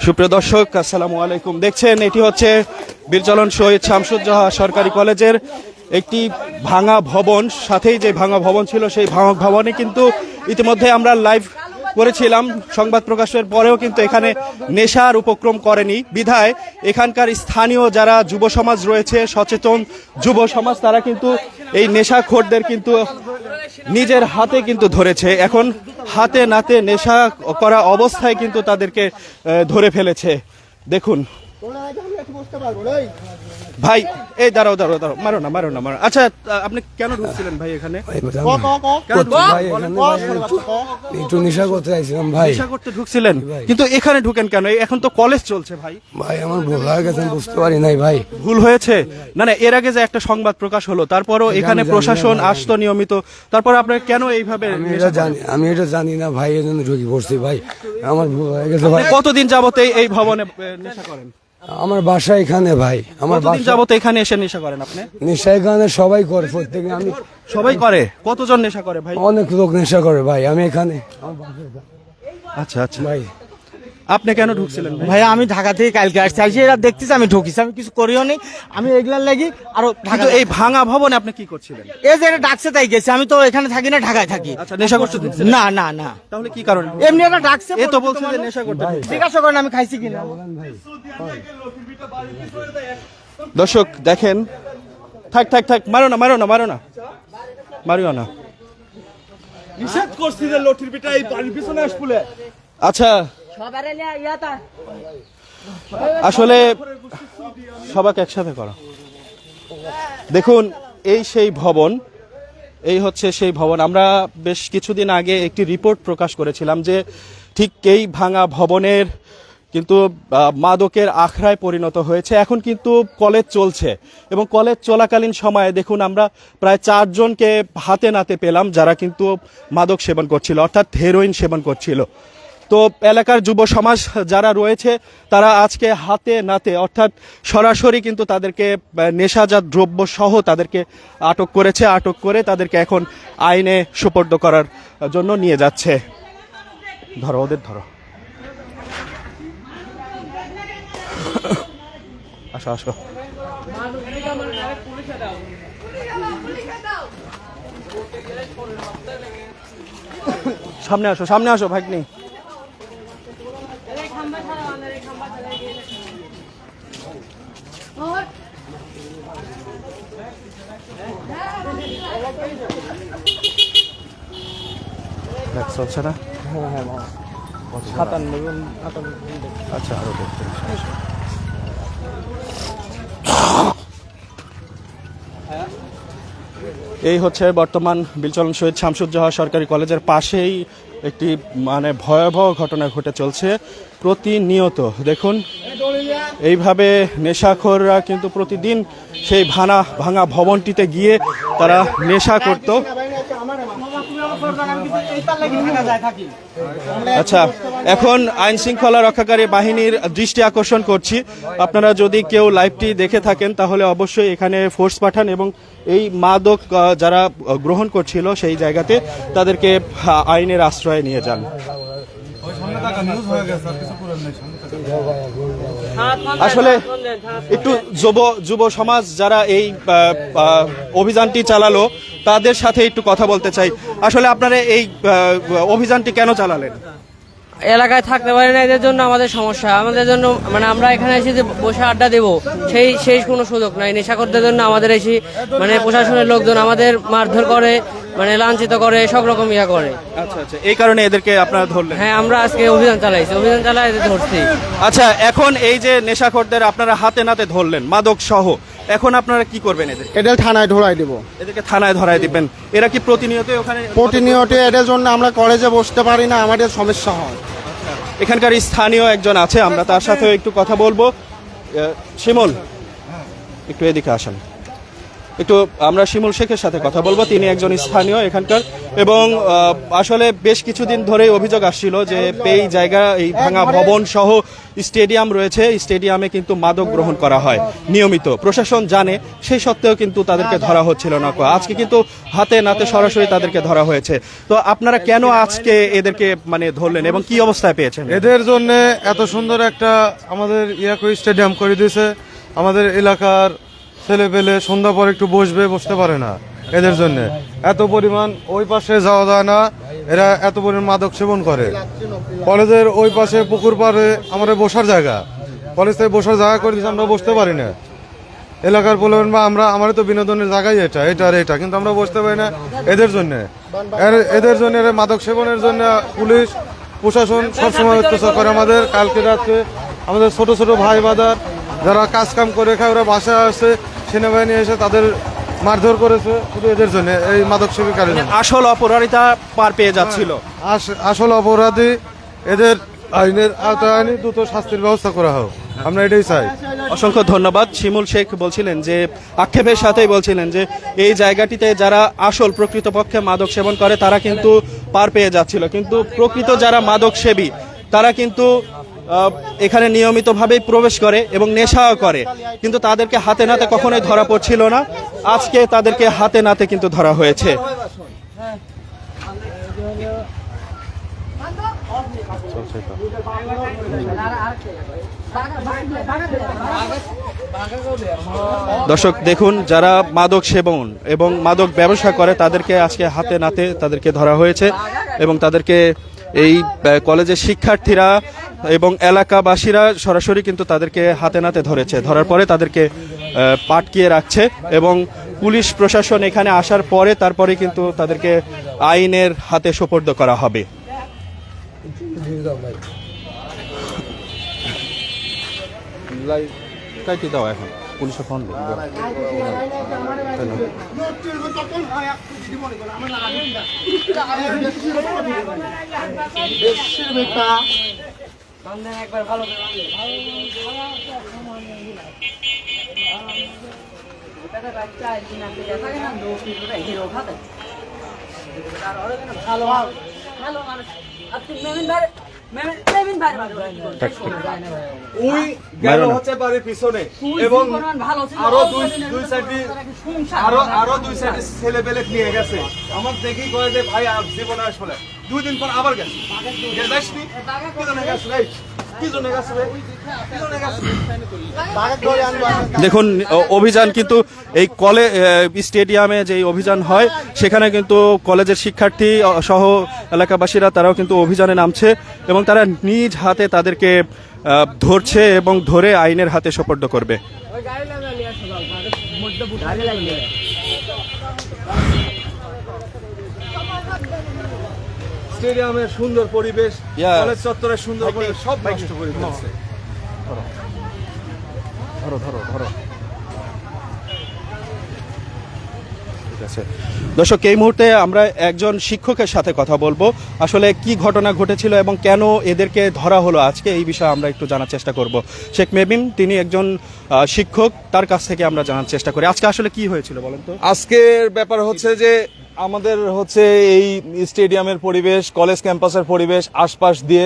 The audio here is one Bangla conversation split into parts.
সুপ্রিয় দর্শক, আসসালামু আলাইকুম। দেখছেন, এটি হচ্ছে বীরচলন শহীদ শামসুজ্জোহা সরকারি কলেজের একটি ভাঙা ভবন। সাথেই যে ভাঙা ভবন ছিল, সেই ভাঙা ভবনে কিন্তু ইতিমধ্যে আমরা লাইভ করেছিলাম। সংবাদ প্রকাশের পরেও কিন্তু এখানে নেশার উপক্রম করেনি বিধায় এখানকার স্থানীয় যারা যুব সমাজ রয়েছে, সচেতন যুব সমাজ, তারা কিন্তু এই নেশাখোরদের কিন্তু নিজের হাতে কিন্তু ধরেছে। এখন হাতে নাতে নেশা করা অবস্থায় কিন্তু তাদেরকে ধরে ফেলেছে। দেখুন ভাই, এই দাঁড়াও, মারো না। আচ্ছা, আপনি কেন ঢুকছিলেন ভাই এখানে? একটু নেশা করতে চাইছিলাম ভাই। নেশা করতে ঢুকছিলেন, কিন্তু এখানে ঢুকেন কেন? এখন তো কলেজ চলছে ভাই। ভাই আমার ভুল হয়ে গেছে, বুঝতে পারি নাই ভাই। ভুল হয়েছে না? এর আগে যে একটা সংবাদ প্রকাশ হলো, তারপরও এখানে প্রশাসন আসতো নিয়মিত, তারপর আপনার কেন এইভাবে? আমি এটা জানি না ভাই, এই জন্য ঢুকি পড়ছি ভাই। আমার ভুল হয়ে গেছে ভাই। কতদিন যাবত এই ভবনে নেশা করেন? আমার বাসা এখানে ভাই। আমার কতদিন যাবত এখানে এসে নেশা করেন আপনি? নেশা এখানে সবাই করে, প্রত্যেকে। আমি সবাই করে? কতজন নেশা করে ভাই? অনেক লোক নেশা করে ভাই। আমি এখানে। আচ্ছা ভাই আপনি কেন ঢুকছিলেন ভাই? আমি ঢাকা থেকে কালকে আসছি, এরা দেখতেছি আমি ঢুকিছি, আমি কিছু করিও নি। আমি এগুলার লাগি আরো এই ভাঙা ভবনে আপনি কি করছিলেন? এই যে এটা ডাকছে তাই গেছি। আমি তো এখানে থাকি না, ঢাকায় থাকি। আচ্ছা, নেশা করতে ঢুকছেন? না। তাহলে কি কারণ? এমনি একটা ডাকছে, এ তো বলছে যে নেশা করতে ঢুকছে। জিজ্ঞাসা করেন আমি খাইছি কিনা। দর্শক দেখেন, থাক, মারিও না। নিষেধ করছি যে লটির পিঠা এই বাড়ির পিছনে আসলে। আচ্ছা, আসলে সবাইকে একসাথে করা। দেখুন, এই সেই ভবন, এই হচ্ছে সেই ভবন। আমরা বেশ কিছুদিন আগে একটি রিপোর্ট প্রকাশ করেছিলাম যে ঠিক এই ভাঙা ভবনের কিন্তু মাদকের আখড়ায় পরিণত হয়েছে। এখন কিন্তু কলেজ চলছে এবং কলেজ চলাকালীন সময়ে দেখুন, আমরা প্রায় 4 জনকে হাতে নাতে পেলাম যারা কিন্তু মাদক সেবন করছিল, অর্থাৎ হেরোইন সেবন করছিল। তো এলাকার যুব সমাজ যারা রয়েছে, তারা আজকে হাতে নাতে, অর্থাৎ সরাসরি কিন্তু তাদেরকে নেশাজাত দ্রব্য সহ তাদেরকে আটক করেছে। আটক করে তাদেরকে এখন আইনে সোপর্দ করার জন্য নিয়ে যাচ্ছে। ওদের ধরো। আসো। সামনে আসো ভাগ্নি। চলছে না? আচ্ছা, আরো দেখতে। এই হচ্ছে বর্তমান বীরচলন শহীদ শামসুজ্জোহা সরকারি কলেজের পাশেই একটি ভয়াবহ ঘটনা ঘটে চলছে প্রতিনিয়ত। দেখুন, এইভাবে নেশাখোররা কিন্তু প্রতিদিন সেই ভাঙা ভবনটিতে গিয়ে তারা নেশা করত। আচ্ছা, এখন আইন শৃঙ্খলা রক্ষাকারী বাহিনীর দৃষ্টি আকর্ষণ করছি, আপনারা যদি কেউ লাইভটি দেখে থাকেন তাহলে অবশ্যই এখানে ফোর্স পাঠান এবং এই মাদক যারা গ্রহণ করছিল সেই জায়গাতে তাদেরকে আইনের আশ্রয়ে নিয়ে যান। আসলে একটু যুব সমাজ যারা এই অভিযানটি চালালো তাদের সাথে একটু কথা বলতে চাই। আসলে আপনারা এই অভিযানটি কেন চালালেন? এলাকায় থাকতে পারি না, এদের জন্য আমাদের সমস্যা। আমাদের জন্য আমরা এখানে এসে যে বসে আড্ডা দেবো সেই কোনো সুযোগ নাই। নেশাকরদের জন্য আমাদের এসে প্রশাসনের লোকজন আমাদের মারধর করে, লাঞ্ছিত করে, সব রকম ইয়া করে। আচ্ছা, এই কারণে এদেরকে আপনারা ধরলেন? হ্যাঁ, আমরা আজকে অভিযান চালাই এদের ধরছি। আচ্ছা, এখন এই যে নেশাখোরদের আপনারা হাতে নাতে ধরলেন মাদক সহ, এখন আপনারা কি করবেন? এদের থানায় ধরাই দেবো। এদেরকে থানায় ধরাই দিবেন? এরা কি প্রতিনিয়ত ওখানে? প্রতিনিয়ত এদের জন্য আমরা কলেজে বসতে পারি না, আমাদের সমস্যা হয়। এখানকার স্থানীয় একজন আছে, আমরা তার সাথেও একটু কথা বলবো। শিমুল, একটু এদিকে আসেন। একটু আমরা শিমুল শেখের সাথে কথা বলবো, তিনি একজন স্থানীয় এখানকার, এবং আসলে বেশ কিছুদিন ধরে অভিযোগ আসছিল যে এই জায়গা, এই ভাঙা ভবন সহ স্টেডিয়াম রয়েছে, স্টেডিয়ামে কিন্তু মাদক গ্রহণ করা হয় নিয়মিত, প্রশাসন জানে, সেই সত্ত্বেও কিন্তু তাদেরকে ধরা হচ্ছিল না। আজকে কিন্তু হাতে নাতে সরাসরি তাদেরকে ধরা হয়েছে। তো আপনারা কেন আজকে এদেরকে মানে ধরলেন এবং কি অবস্থায় পেয়েছেন? এদের জন্য এত সুন্দর একটা আমাদের স্টেডিয়াম করে দিয়েছে, আমাদের এলাকার ছেলে পেলে সন্ধ্যা পর একটু বসতে পারে না, এদের জন্য এত পরিমাণ ওই পাশে যাওয়া যায় না, এরা এত পরিমাণ মাদক সেবন করে। কলেজের ওই পাশে পুকুর পাড়ে আমাদের বসার জায়গা, কলেজ থেকে বসার জায়গা করে দিয়েছে, আমরা বসতে পারি না। এলাকার বলবেন বা আমাদের তো বিনোদনের জায়গায় এটা কিন্তু আমরা বসতে পারি না এদের জন্য। এদের জন্য মাদক সেবনের জন্য পুলিশ প্রশাসন সবসময় অত্যাচার করে আমাদের। কালকে রাত্রে আমাদের ছোট ছোট ভাই বাদার যারা কাজ কাম করে খায়, ওরা বাসায় আসে, সেনাবাহিনী এসে তাদের মারধর করেছে শুধু এদের জন্য, এই মাদক সেবীকারীর জন্য। আসল অপরাধীটা পার পেয়ে যাচ্ছিল। আসল অপরাধী এদের আইনের আওতায় আইনি দ্রুত শাস্তির ব্যবস্থা করা হোক, আমরা এটাই চাই। অসংখ্য ধন্যবাদ। শিমুল শেখ বলছিলেন যে, আক্ষেপের সাথেই বলছিলেন যে এই জায়গাটিতে যারা আসল প্রকৃতপক্ষে মাদক সেবন করে তারা কিন্তু পার পেয়ে যাচ্ছিল, কিন্তু প্রকৃত যারা মাদক সেবী তারা কিন্তু এখানে নিয়মিতভাবেই প্রবেশ করে এবং নেশাও করে, কিন্তু তাদেরকে হাতে নাতে কখনোই ধরা পড়ছিল না। আজকে তাদেরকে হাতে নাতে কিন্তু ধরা হয়েছে। দর্শক দেখুন, যারা মাদক সেবন এবং মাদক ব্যবসা করে তাদেরকে আজকে হাতে নাতে তাদেরকে ধরা হয়েছে, এবং তাদেরকে এই কলেজের শিক্ষার্থীরা এবং এলাকাবাসীরা সরাসরি কিন্তু তাদেরকে হাতে নাতে ধরেছে। ধরার পরে তাদেরকে পাটকিয়ে রাখছে, এবং পুলিশ প্রশাসন এখানে আসার পরে তারপরে কিন্তু তাদেরকে আইনের হাতে সোপর্দ করা হবে। কাইটি দাও এখন পুলিশে ফোন দিই। ওই গেল হচ্ছে বাড়ির পিছনে, এবং আরো দুই সাইডে ছেলে পেলে নিয়ে গেছে। আমার দেখেই কয়ে যে ভাই আর জীবনে আসলে 2 দিন পর আবার গেছে। যাসনি কি জন্য গেছে ভাই, কি জন্য গেছে ভাই, কি জন্য গেছে? দেখুন, অভিযান কিন্তু এই স্টেডিয়ামে যে অভিযান হয় সেখানে কিন্তু কলেজের শিক্ষার্থী সহ এলাকাবাসীরা তারাও কিন্তু অভিযানে নামছে, এবং তারা নিজ হাতে তাদেরকে ধরছে এবং ধরে আইনের হাতে সোপর্দ করবে। স্টেডিয়ামের সুন্দর পরিবেশ, কলেজ চত্বরের সুন্দর পরিবেশ সব নষ্ট করে দিয়েছে। দর্শক, এই মুহূর্তে আমরা একজন শিক্ষকের সাথে কথা বলবো, আসলে কি ঘটনা ঘটেছিল এবং কেন এদেরকে ধরা হলো আজকে, এই বিষয়ে আমরা একটু জানার চেষ্টা করব। শেখ মেবিন, তিনি একজন শিক্ষক, তার কাছ থেকে আমরা জানার চেষ্টা করি আজকে আসলে কি হয়েছিল বলেন তো। আজকের ব্যাপার হচ্ছে যে আমাদের হচ্ছে এই স্টেডিয়ামের পরিবেশ, কলেজ ক্যাম্পাসের পরিবেশ, আশপাশ দিয়ে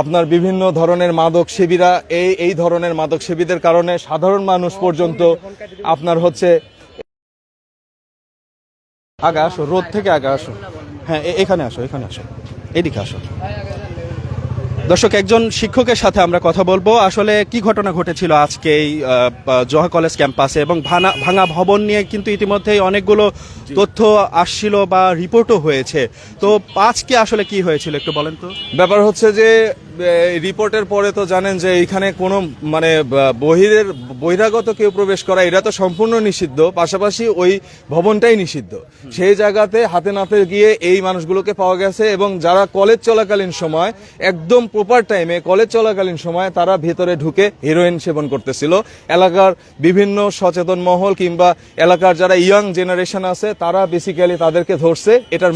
আপনার বিভিন্ন ধরনের মাদক সেবীরা, এই ধরনের মাদক সেবীদের কারণে সাধারণ মানুষ পর্যন্ত আপনার হচ্ছে আগে আসো, রোড থেকে আগে আসো, হ্যাঁ এখানে আসো, এদিকে আসো। দর্শক, একজন শিক্ষকের সাথে আমরা কথা বলবো, আসলে কি ঘটনা ঘটেছিল আজকে এই জোহা কলেজ ক্যাম্পাসে, এবং ভাঙা ভবন নিয়ে কিন্তু ইতিমধ্যেই অনেকগুলো তথ্য আসছিল বা রিপোর্টও হয়েছে। তো আজকে আসলে কি হয়েছিল একটু বলেন তো। ব্যাপার হচ্ছে যে রিপোর্টের পরে তো জানেন যে এইখানে কোনো মানে বহিরাগত কেউ প্রবেশ করা এটা তো সম্পূর্ণ নিষিদ্ধ, পাশাপাশি ওই ভবনটাই নিষিদ্ধ। সেই জায়গাতে হাতে নাতে গিয়ে এই মানুষগুলোকে পাওয়া গেছে, এবং যারা কলেজ চলাকালীন সময় একদম প্রপার টাইমে কলেজ চলাকালীন সময় তারা ভেতরে ঢুকে হেরোইন সেবন করতেছিল। এলাকার বিভিন্ন সচেতন মহল কিংবা এলাকার যারা ইয়াং জেনারেশন আছে তারা বেসিক্যালি তাদেরকে ধরছে। এটার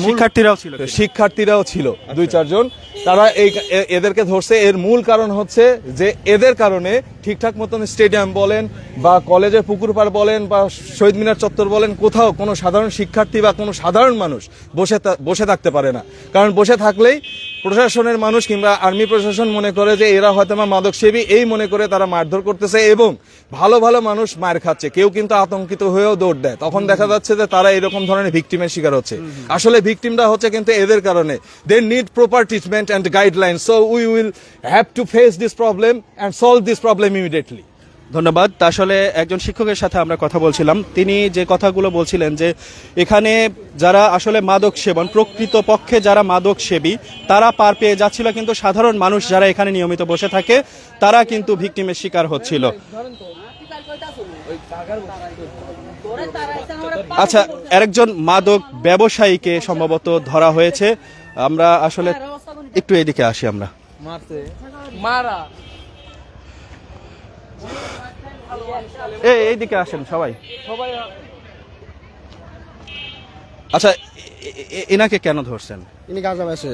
শিক্ষার্থীরাও ছিল 2-4 জন, তারা এদেরকে ধরছে। এর মূল কারণ হচ্ছে যে এদের কারণে ঠিকঠাক মতন স্টেডিয়াম বলেন বা কলেজের পুকুর পাড় বলেন বা শহীদ মিনার চত্বর বলেন, কোথাও কোনো সাধারণ শিক্ষার্থী বা কোনো সাধারণ মানুষ বসে থাকতে পারে না। কারণ বসে থাকলেই প্রশাসনের মানুষ কিংবা আর্মি প্রশাসন মনে করে যে এরা হয়তো মাদক সেবী, এই মনে করে তারা মারধর করতেছে এবং ভালো ভালো মানুষ মার খাচ্ছে। কেউ কিন্তু আতঙ্কিত হয়েও দৌড় দেয়। তখন দেখা যাচ্ছে যে তারা এরকম ধরনের ভিকটিমের শিকার হচ্ছে। আসলে ভিকটিমটা হচ্ছে কিন্তু এদের কারণে। They need proper treatment and guideline, so we will have to face this problem and solve this problem immediately. ধন্যবাদ। তা আসলে একজন শিক্ষকের সাথে আমরা কথা বলছিলাম, তিনি যে কথাগুলো বলছিলেন যে এখানে যারা আসলে মাদক সেবন, প্রকৃত পক্ষে যারা মাদক সেবী তারা পার পেয়ে যাচ্ছিল, কিন্তু সাধারণ মানুষ যারা এখানে নিয়মিত বসে থাকে তারা কিন্তু ভিকটিমের শিকার হচ্ছিল। আচ্ছা, আরেকজন মাদক ব্যবসায়ীকে সম্ভবত ধরা হয়েছে। আমরা আসলে একটু এদিকে আসি। আমরা এইদিকে আসেন সবাই। আচ্ছা, এনাকে কেন ধরছেন? ইনি গাঁজা বেচে,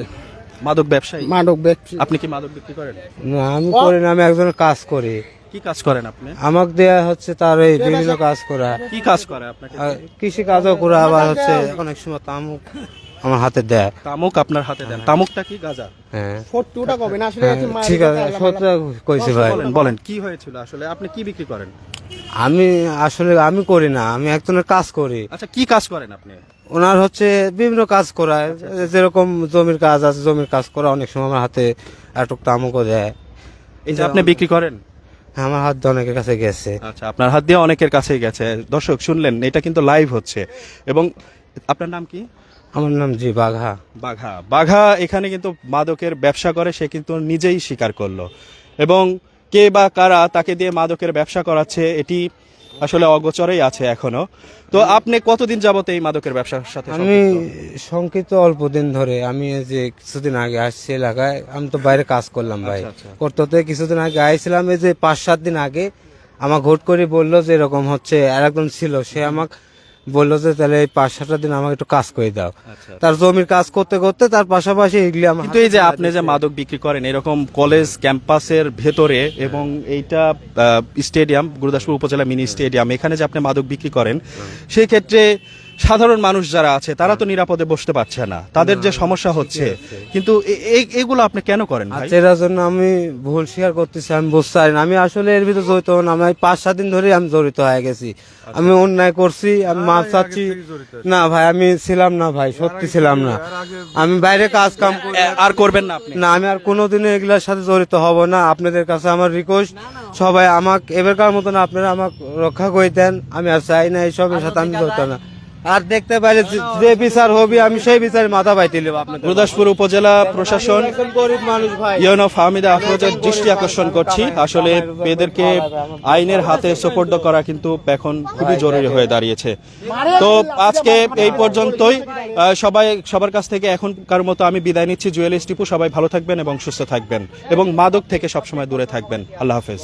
মাদক ব্যবসায়ী? মাদক ব্যবসা। আপনি কি মাদক বিক্রি করেন? না আমি করি না, আমি একজনের কাজ করি। কি কাজ করেন আপনি? আমাকে দেয়া হচ্ছে তার এই বিভিন্ন কাজ করা, কি কাজ করে আপনাকে? কৃষি কাজও করা, আবার হচ্ছে অনেক সময় তামুক আমার হাতে দেয়। তামুক আপনার হাতে দেন? তামুকটা কি গাঁজা? হ্যাঁ ফটুটা কবে না আসলে ঠিক আছে, সত্যি কইছি ভাই। বলেন বলেন কি হয়েছিল আসলে, আপনি কি বিক্রি করেন? আমি করি না, আমি একজনের কাজ করি। আচ্ছা, কি কাজ করেন আপনি? ওনার হচ্ছে বিভিন্ন কাজ করা, যেরকম জমির কাজ আছে, জমির কাজ করা। অনেক সময় আমার হাতে একটু তামুকও দেয়। এই যে আপনি বিক্রি করেন? হ্যাঁ, আমার হাত দিয়ে অনেকের কাছে গেছে। আচ্ছা, আপনার হাত দিয়ে অনেকের কাছেই গেছে। দর্শক শুনলেন, এটা কিন্তু লাইভ হচ্ছে। এবং আপনার নাম কি? আমার নাম জি বাঘা। বাঘা এখানে কিন্তু মাদকের ব্যবসা করে, সে কিন্তু নিজেই স্বীকার করলো। এবং কে বা কারা তাকে দিয়ে মাদকের ব্যবসা করাচ্ছে এটি আসলে অগোচরেই আছে এখনো। তো আপনি কতদিন যাবত এই মাদকের ব্যবসার সাথে? আমি সংক্ষিপ্ত অল্প দিন ধরে, আমি এই যে কিছুদিন আগে আসছি এলাকায়, আমি তো বাইরে কাজ করলাম ভাই, করতে হতে কিছুদিন আগে আইছিলাম। এই যে 5-7 দিন আগে আমার ঘট করে বললো যে এরকম হচ্ছে, আর একজন ছিল, সে আমাকে বললো যে তাহলে এই 5-7 দিন আমাকে একটু কাজ করে দাও। তার জমির কাজ করতে করতে তার পাশাপাশি এগুলি আমার। কিন্তু এই যে আপনি যে মাদক বিক্রি করেন এরকম কলেজ ক্যাম্পাসের ভেতরে এবং এইটা স্টেডিয়াম, গুরুদাসপুর উপজেলা মিনি স্টেডিয়াম, এখানে যে আপনি মাদক বিক্রি করেন, সেই ক্ষেত্রে সাধারণ মানুষ যারা আছে তারা তো নিরাপদে বসতে পারছে না, তাদের যে সমস্যা হচ্ছে, কিন্তু এগুলো আপনি কেন করেন ভাই? এটার জন্য আমি ভুল স্বীকার করতেছি, আমি বুঝতে পারি না। আমি আসলে এর ভিতরে জড়িত না, আমি 5-7 দিন ধরে আমি জড়িত হয়ে গেছি। আমি অন্যায় করছি, আমি মাপ চাচ্ছি না ভাই, আমি ছিলাম না ভাই, সত্যি ছিলাম না। আমি বাইরে কাজ কাম আর করবেন না আপনি? না, আমি আর কোনোদিনও এগুলোর সাথে জড়িত হব না। আপনাদের কাছে আমার রিকোয়েস্ট, সবাই আমাকে এবারকার মতন আপনারা আমাকে রক্ষা করে দেন। আমি আর চাই না এইসবের সাথে আমি জড়িত না। আর দেখতে পারে যে বিচার হবে, আমি সেই বিচারে মাথা পাইতে নেব। আপনাদের গুরুদাসপুর উপজেলা প্রশাসন, গরিব মানুষ ভাই, ইউনো ফাহমিদা আফরোজের দৃষ্টি আকর্ষণ করছি, আসলে এদেরকে আইনের হাতে সোপর্দ করা কিন্তু এখন খুবই জরুরি হয়ে দাঁড়িয়েছে। তো আজকে এই পর্যন্তই। সবার কাছ থেকে এখনকার মতো আমি বিদায় নিচ্ছি। জুয়েল টিপু, সবাই ভালো থাকবেন এবং সুস্থ থাকবেন এবং মাদক থেকে সবসময় দূরে থাকবেন। আল্লাহ হাফেজ।